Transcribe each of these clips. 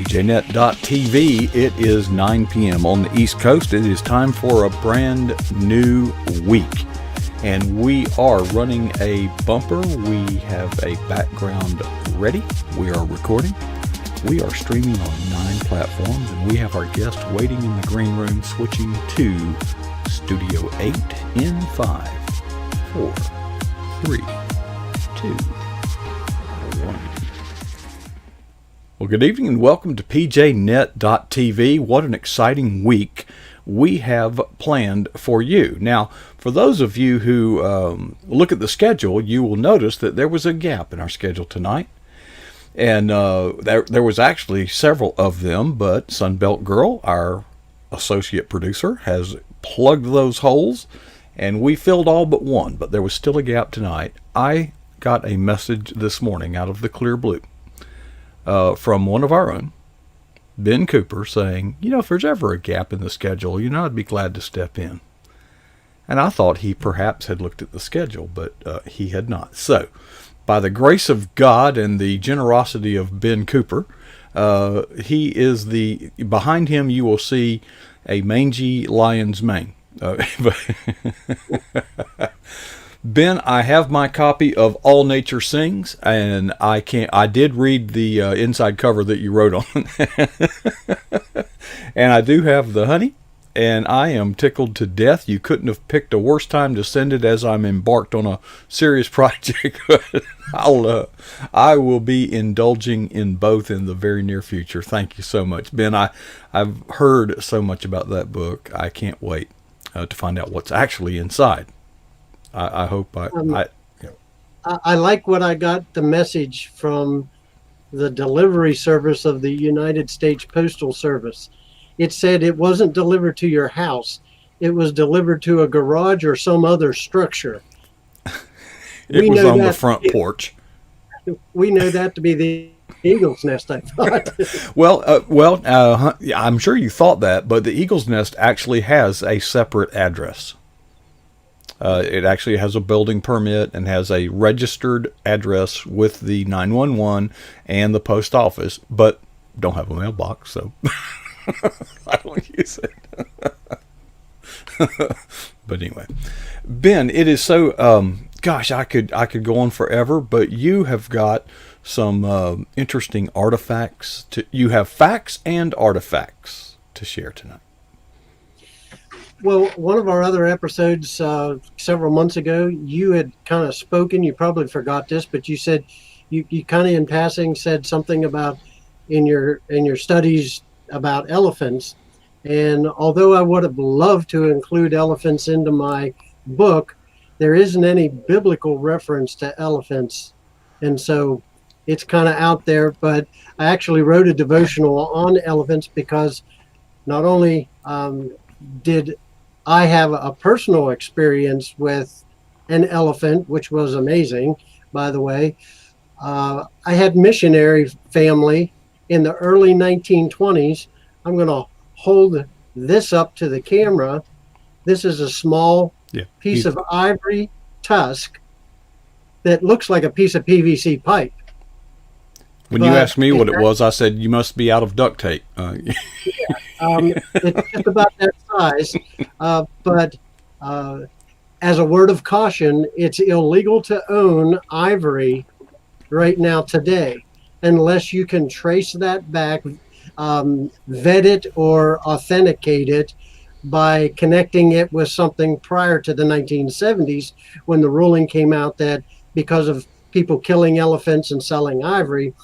PJNet.TV. It is 9 p.m. on the East Coast. It is time for a brand new week. And we are running a bumper. We have a background ready. We are recording. We are streaming on 9 platforms, and we have our guest waiting in the green room, switching to Studio 8 in 5, 4, 3, 2, 1. Well, good evening and welcome to PJNet.TV. What an exciting week we have planned for you. Now, for those of you who look at the schedule, you will notice that there was a gap in our schedule tonight. And there was actually several of them, but Sunbelt Girl, our associate producer, has plugged those holes, and we filled all but one, but there was still a gap tonight. I got a message this morning out of the clear blue from one of our own, Ben Cooper, saying, if there's ever a gap in the schedule, I'd be glad to step in. And I thought he perhaps had looked at the schedule, but he had not. So, by the grace of God and the generosity of Ben Cooper, he is behind him you will see a mangy lion's mane. Ben, I have my copy of All Nature Sings, and I did read the inside cover that you wrote on. And I do have the honey. And I am tickled to death. You couldn't have picked a worse time to send it, as I'm embarked on a serious project. I will be indulging in both in the very near future. Thank you so much, Ben. I've heard so much about that book. I can't wait to find out what's actually inside. I hope I like what I got the message from the delivery service of the United States Postal Service. It said it wasn't delivered to your house. It was delivered to a garage or some other structure. It was on the front porch. We know that to be the eagle's nest, I thought. I'm sure you thought that, but the eagle's nest actually has a separate address. It actually has a building permit and has a registered address with the 911 and the post office, but don't have a mailbox, so... I don't use it. But anyway, Ben, it is so, I could go on forever, but you have got some interesting artifacts. You have facts and artifacts to share tonight. Well, one of our other episodes several months ago, you had kind of spoken, you probably forgot this, but you said, you kind of in passing said something about in your studies about elephants, and although I would have loved to include elephants into my book, there isn't any biblical reference to elephants, and so it's kind of out there. But I actually wrote a devotional on elephants because not only did I have a personal experience with an elephant, which was amazing, by the way. I had missionary family in the early 1920s. I'm going to hold this up to the camera. This is a small piece of ivory tusk that looks like a piece of PVC pipe. When you asked me what it was, I said, you must be out of duct tape. It's just about that size. But as a word of caution, it's illegal to own ivory right now today, unless you can trace that back, vet it or authenticate it by connecting it with something prior to the 1970s, when the ruling came out that because of people killing elephants and selling ivory,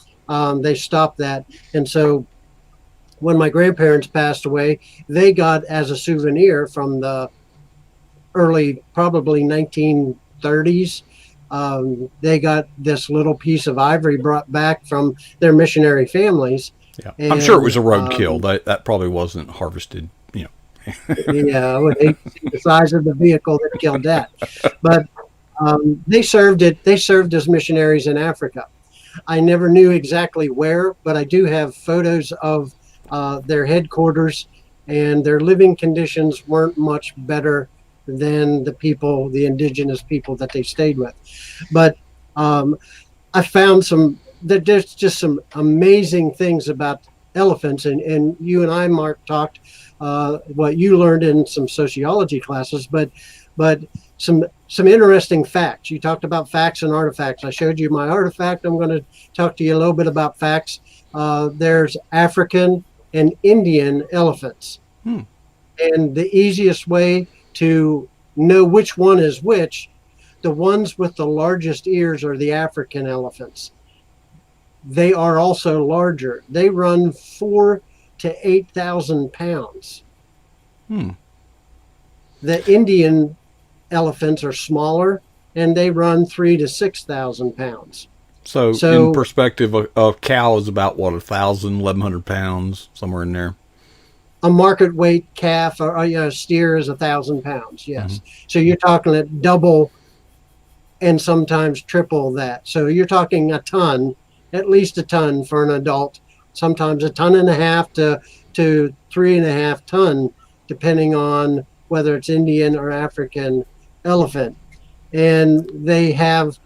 they stopped that. And so when my grandparents passed away, they got as a souvenir from the early, probably 1930s, they got this little piece of ivory brought back from their missionary families. Yeah, and, I'm sure it was a roadkill. That probably wasn't harvested. Yeah, I would hate to see the size of the vehicle that killed that. But they served as missionaries in Africa. I never knew exactly where, but I do have photos of their headquarters, and their living conditions weren't much better than the indigenous people that they stayed with. But I found there's just some amazing things about elephants, and you and I, Mark, talked what you learned in some sociology classes, but some interesting facts. You talked about facts and artifacts. I showed you my artifact. I'm going to talk to you a little bit about facts. There's African and Indian elephants. Hmm. And the easiest way to know which one is which, the ones with the largest ears are the African elephants. They are also larger. They run 4 to 8,000 pounds. Hmm. The Indian elephants are smaller, and they run 3 to 6,000 pounds. So, So in perspective, a cow is about what, 1,000, 1,100 pounds, somewhere in there. a market weight calf or a steer is 1,000 pounds. Yes. So you're talking at double and sometimes triple that. So you're talking a ton, at least a ton for an adult, sometimes a ton and a half to 3.5 ton, depending on whether it's Indian or African elephant. And they have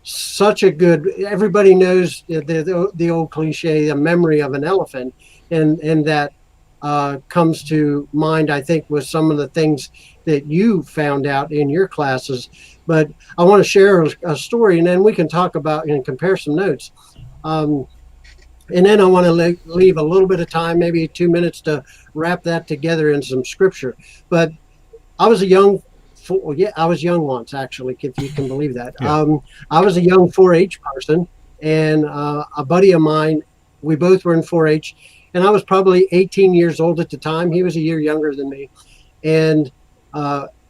such a good, everybody knows the old cliche, the memory of an elephant. And that comes to mind, I think, with some of the things that you found out in your classes. But I want to share a story, and then we can talk about and compare some notes. And then I want to leave a little bit of time, maybe 2 minutes, to wrap that together in some scripture. But I was I was young once, actually, if you can believe that. Yeah. I was a young 4-H person, and a buddy of mine, we both were in 4-H, and I was probably 18 years old at the time. He was a year younger than me. And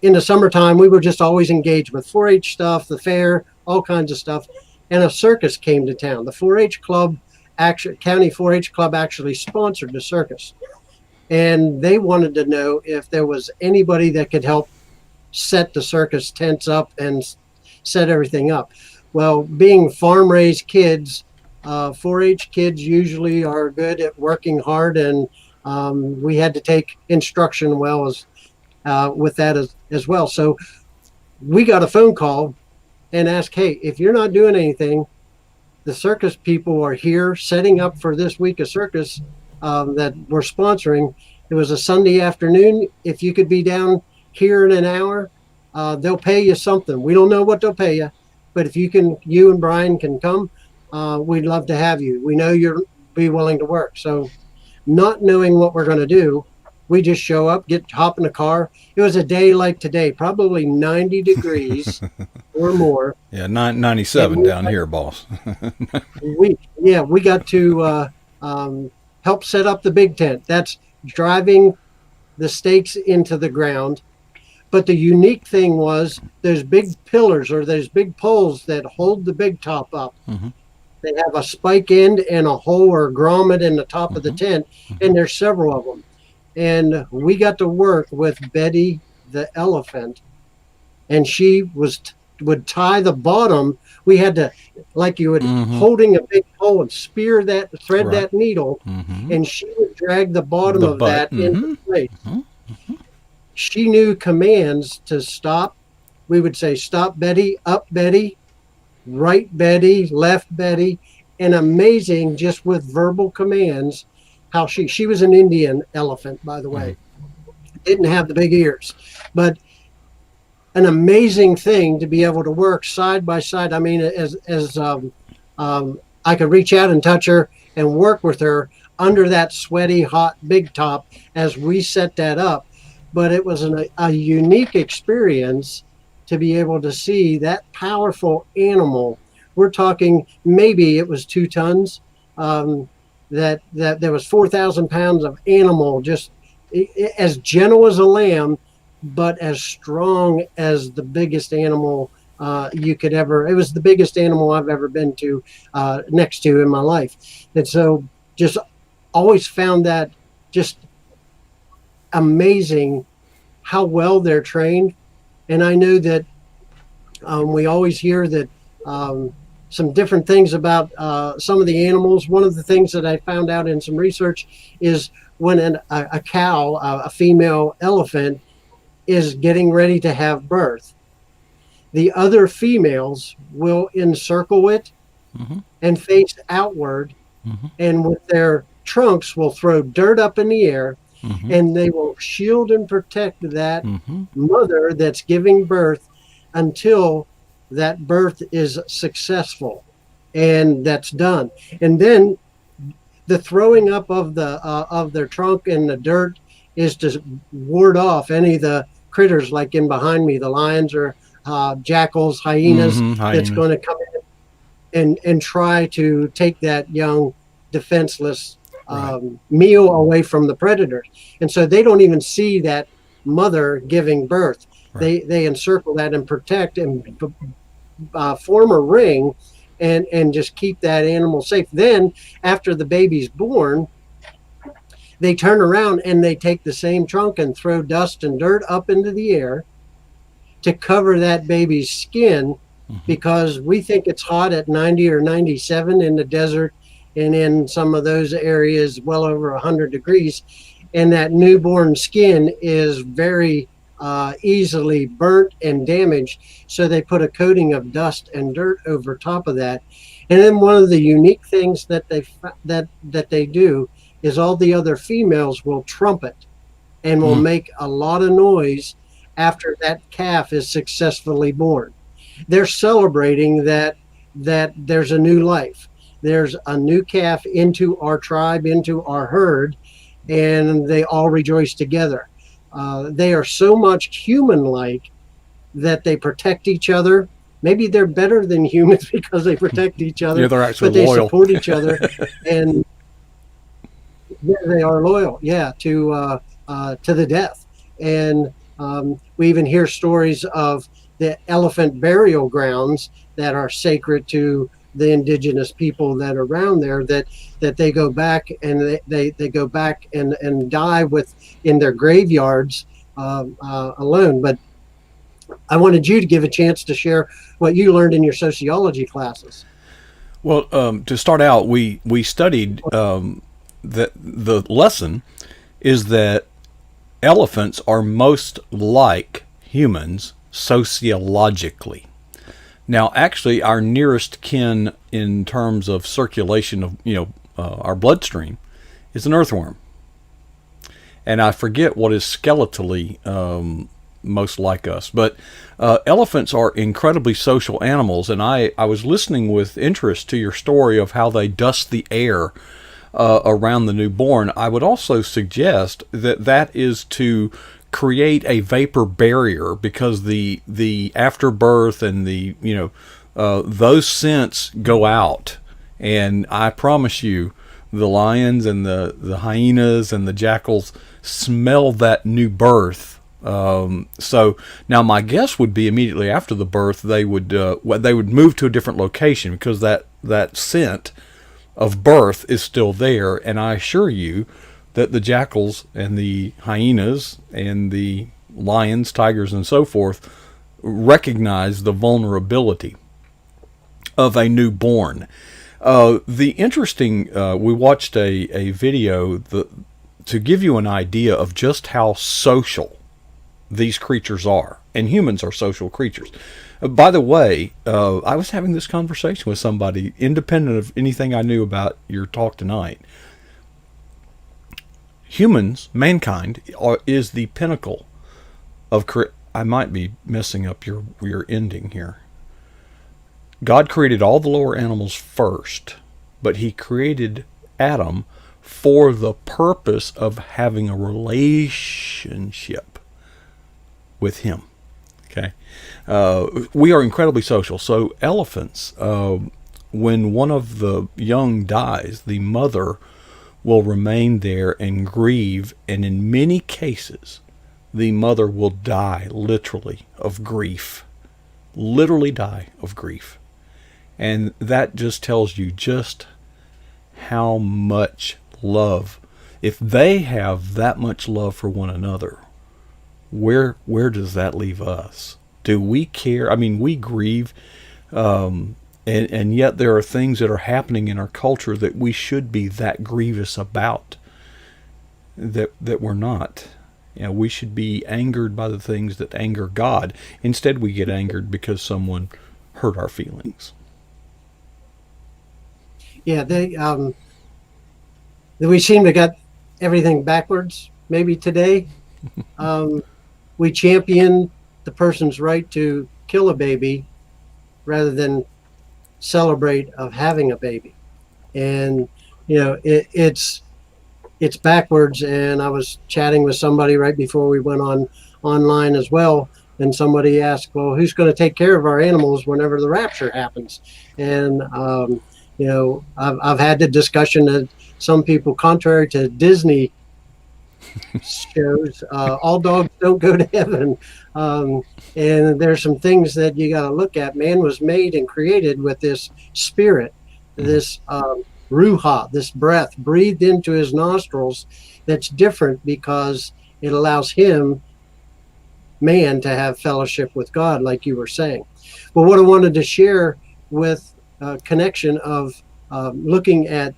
in the summertime, we were just always engaged with 4-H stuff, the fair, all kinds of stuff. And a circus came to town. The 4-H club, county 4-H club, actually sponsored the circus. And they wanted to know if there was anybody that could help set the circus tents up and set everything up. Well, being farm-raised kids, 4-H kids usually are good at working hard, and we had to take instruction well with that as well. So we got a phone call and asked, hey, if you're not doing anything, the circus people are here setting up for this week of circus that we're sponsoring. It was a Sunday afternoon. If you could be down here in an hour, they'll pay you something. We don't know what they'll pay you, but if you and Brian can come, we'd love to have you. We know you'll be willing to work. So not knowing what we're going to do, we just show up, hop in the car. It was a day like today, probably 90 degrees or more. Yeah, 97 down here, boss. we got to help set up the big tent. That's driving the stakes into the ground. But the unique thing was those big pillars or those big poles that hold the big top up. Mm-hmm. They have a spike end and a hole or a grommet in the top of the tent, and there's several of them. And we got to work with Betty the elephant, and she would tie the bottom. We had to, like you would, holding a big pole and thread right. that needle, and she would drag the bottom of that into place. She knew commands to stop. We would say, stop Betty, up Betty, right Betty, left Betty, and amazing just with verbal commands how she was an Indian elephant, by the way. Didn't have the big ears, but an amazing thing to be able to work side by side. I mean, as I could reach out and touch her and work with her under that sweaty, hot big top as we set that up. But it was a unique experience to be able to see that powerful animal. We're talking maybe it was 2 tons. That there was 4,000 pounds of animal, just as gentle as a lamb, but as strong as the biggest animal you could ever. It was the biggest animal I've ever been to next to in my life, and so just always found that just amazing how well they're trained. And I know that we always hear that some different things about some of the animals. One of the things that I found out in some research is when a cow, a female elephant, is getting ready to have birth, the other females will encircle it and face outward and with their trunks will throw dirt up in the air, Mm-hmm. and they will shield and protect that Mm-hmm. mother that's giving birth until that birth is successful and that's done. And then the throwing up of their trunk in the dirt is to ward off any of the critters like in behind me, the lions or jackals, hyenas, Mm-hmm. that's Hyenas. going to come and try to take that young defenseless Right. meal away from the predators. And so they don't even see that mother giving birth. Right. They encircle that and protect and form a ring and just keep that animal safe. Then after the baby's born, they turn around and they take the same trunk and throw dust and dirt up into the air to cover that baby's skin, because we think it's hot at 90 or 97 in the desert, and in some of those areas well over 100 degrees, and that newborn skin is very easily burnt and damaged, so they put a coating of dust and dirt over top of that. And then one of the unique things that they do is all the other females will trumpet and will make a lot of noise after that calf is successfully born. They're celebrating that there's a new life. There's a new calf into our tribe, into our herd, and they all rejoice together. They are so much human-like that they protect each other. Maybe they're better than humans because they protect each other. Yeah, they're actually but they loyal. support each other, and yeah, they are loyal. Yeah, to the death. And we even hear stories of the elephant burial grounds that are sacred to the indigenous people that are around there, that they go back and they go back and die with in their graveyards alone. But I wanted you to give a chance to share what you learned in your sociology classes. Well, to start out, we studied that the lesson is that elephants are most like humans sociologically. Now, actually, our nearest kin in terms of circulation of our bloodstream is an earthworm, and I forget what is skeletally most like us. But elephants are incredibly social animals, and I was listening with interest to your story of how they dust the air around the newborn. I would also suggest that that is to create a vapor barrier, because the afterbirth and the those scents go out, and I promise you the lions and the hyenas and the jackals smell that new birth. So now my guess would be immediately after the birth they would move to a different location, because that scent of birth is still there. And I assure you that the jackals and the hyenas and the lions, tigers, and so forth recognize the vulnerability of a newborn. The interesting, we watched a video to give you an idea of just how social these creatures are, and humans are social creatures. By the way, I was having this conversation with somebody, independent of anything I knew about your talk tonight. Humans, mankind, is the pinnacle of I might be messing up your ending here. God created all the lower animals first, but he created Adam for the purpose of having a relationship with him. Okay, we are incredibly social. So elephants, when one of the young dies, the mother will remain there and grieve, and in many cases, the mother will die literally of grief. Literally die of grief. And that just tells you just how much love, if they have that much love for one another, where does that leave us? Do we care? I mean, we grieve, and yet there are things that are happening in our culture that we should be that grievous about, that we're not. We should be angered by the things that anger God. Instead, we get angered because someone hurt our feelings. Yeah, We seem to got everything backwards. Maybe today, um, we champion the person's right to kill a baby rather than celebrate of having a baby. And it's backwards. And I was chatting with somebody right before we went on online as well, and somebody asked, well, who's going to take care of our animals whenever the rapture happens? And I've had the discussion that some people, contrary to Disney shows, all dogs don't go to heaven. And there's some things that you got to look at. Man was made and created with this spirit, this ruha, this breath breathed into his nostrils, that's different because it allows him, man, to have fellowship with God, like you were saying. But what I wanted to share with connection of looking at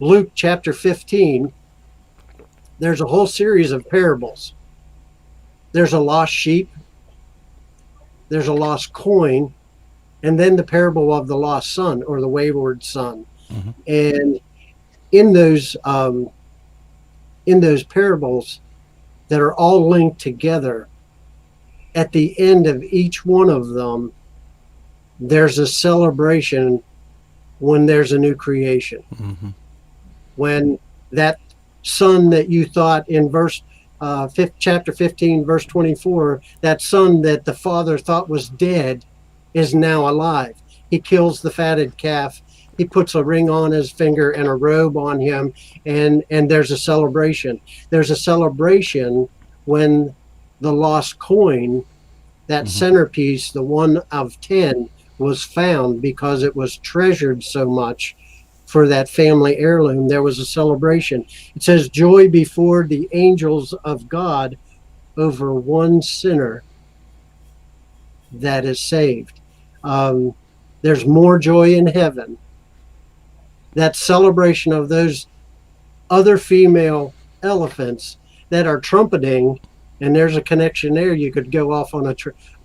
Luke chapter 15, there's a whole series of parables. There's a lost sheep, there's a lost coin, and then the parable of the lost son, or the wayward son. Mm-hmm. And in those parables that are all linked together, at the end of each one of them, there's a celebration when there's a new creation. Mm-hmm. When that son that you thought in chapter 15, verse 24, that son that the father thought was dead is now alive. He kills the fatted calf. He puts a ring on his finger and a robe on him, and there's a celebration. There's a celebration when the lost coin, that centerpiece, the one of 10, was found because it was treasured so much for that family heirloom. There was a celebration. It says, joy before the angels of God over one sinner that is saved. There's more joy in heaven. That celebration of those other female elephants that are trumpeting, and there's a connection there. You could go off on a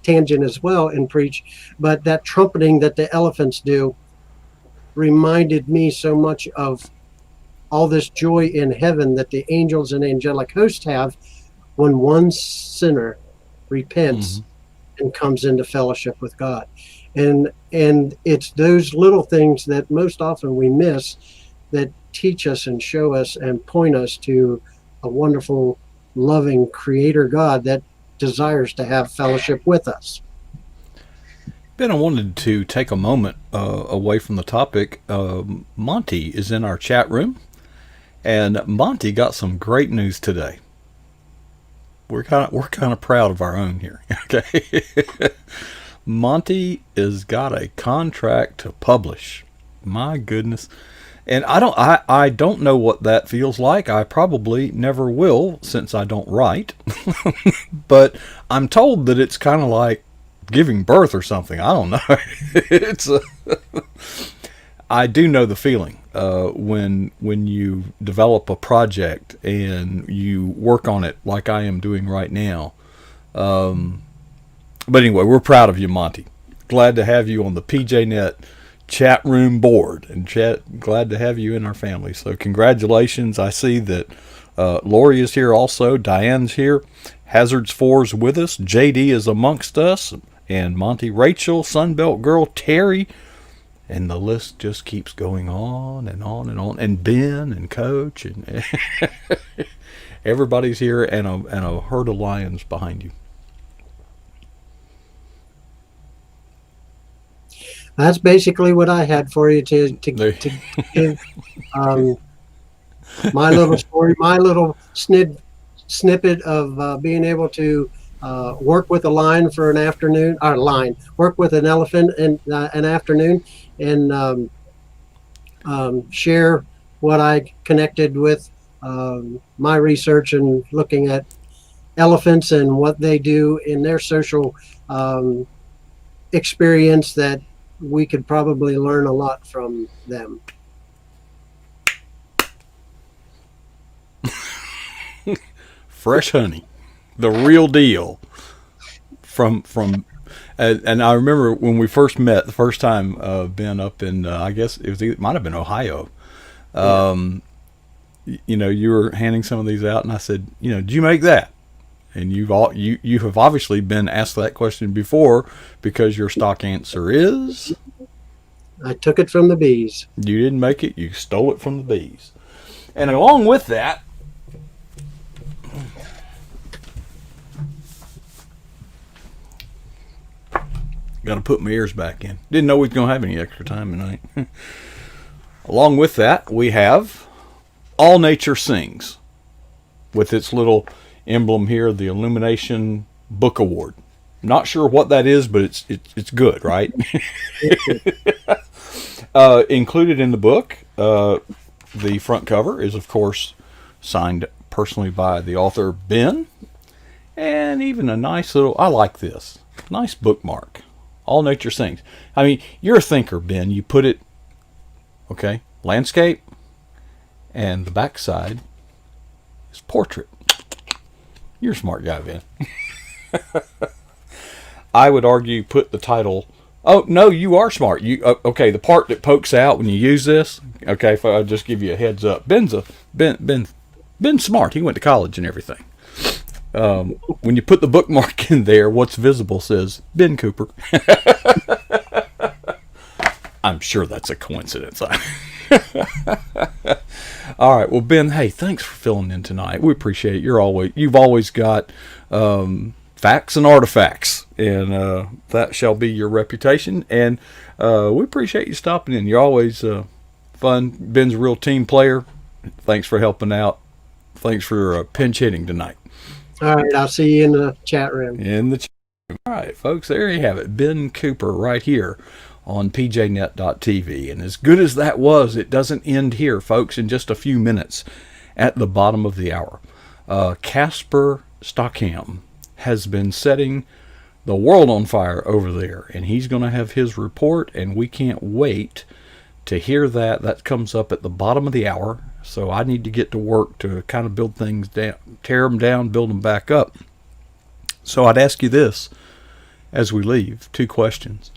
tangent as well and preach, but that trumpeting that the elephants do reminded me so much of all this joy in heaven that the angels and angelic hosts have when one sinner repents and comes into fellowship with God. And it's those little things that most often we miss that teach us and show us and point us to a wonderful, loving creator God that desires to have fellowship with us. Ben, I wanted to take a moment away from the topic. Monty is in our chat room, and Monty got some great news today. We're kind of proud of our own here. Okay, Monty has got a contract to publish. My goodness. And I don't know what that feels like. I probably never will, since I don't write. But I'm told that it's kind of like giving birth or something. I don't know. I do know the feeling when you develop a project and you work on it like I am doing right now. But anyway, we're proud of you, Monty. Glad to have you on the PJNet chat room board, and glad to have you in our family. So congratulations. I see that Lori is here also. Diane's here. Hazards 4's with us. JD is amongst us. And Monty, Rachel, Sunbelt Girl, Terry. And the list just keeps going on and on and on. And Ben and Coach. And everybody's here, and a herd of lions behind you. That's basically what I had for you to give my little story, my little snippet of being able to work with a lion for an afternoon, work with an elephant in an afternoon, and share what I connected with my research and looking at elephants and what they do in their social experience, that we could probably learn a lot from them. Fresh honey, the real deal. From and I remember when we first met the first time, Ben, up in I guess it might have been Ohio. You were handing some of these out, and I said, did you make that? And you have obviously been asked that question before, because your stock answer is, I took it from the bees. you didn't make it, you stole it from the bees. And along with that, got to put my ears back in. Didn't know we was going to have any extra time tonight. Along with that, we have All Nature Sings, with its little emblem here, the Illumination Book Award. Not sure what that is, but it's good, right? Included in the book, the front cover is, of course, signed personally by the author, Ben. And even a nice little, I like this, nice bookmark. All Nature Sings. I mean, you're a thinker, Ben. You put it, okay, landscape, and the backside is portrait. You're a smart guy, Ben. I would argue put the title. Oh no, you are smart. Okay? The part that pokes out when you use this. Okay, if I just give you a heads up, Ben's smart. He went to college and everything. When you put the bookmark in there, what's visible says Ben Cooper. I'm sure that's a coincidence. All right, well, Ben, hey, thanks for filling in tonight. We appreciate it. You've always got facts and artifacts, and that shall be your reputation. And we appreciate you stopping in. You're always fun. Ben's a real team player. Thanks for helping out. Thanks for pinch hitting tonight. All right, I'll see you in the chat room. All right, folks, there you have it. Ben Cooper right here on pjnet.tv. And as good as that was, it doesn't end here, folks. In just a few minutes at the bottom of the hour, Casper Stockham has been setting the world on fire over there, and he's going to have his report, and we can't wait to hear that. That comes up at the bottom of the hour. So I need to get to work to kind of build things down, tear them down, build them back up. So I'd ask you this as we leave, 2 questions.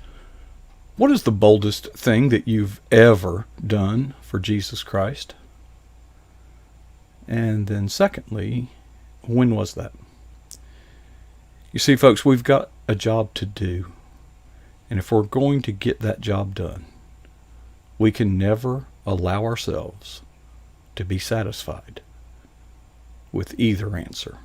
What is the boldest thing that you've ever done for Jesus Christ? And then secondly, when was that? You see, folks, we've got a job to do. And if we're going to get that job done, we can never allow ourselves to be satisfied with either answer.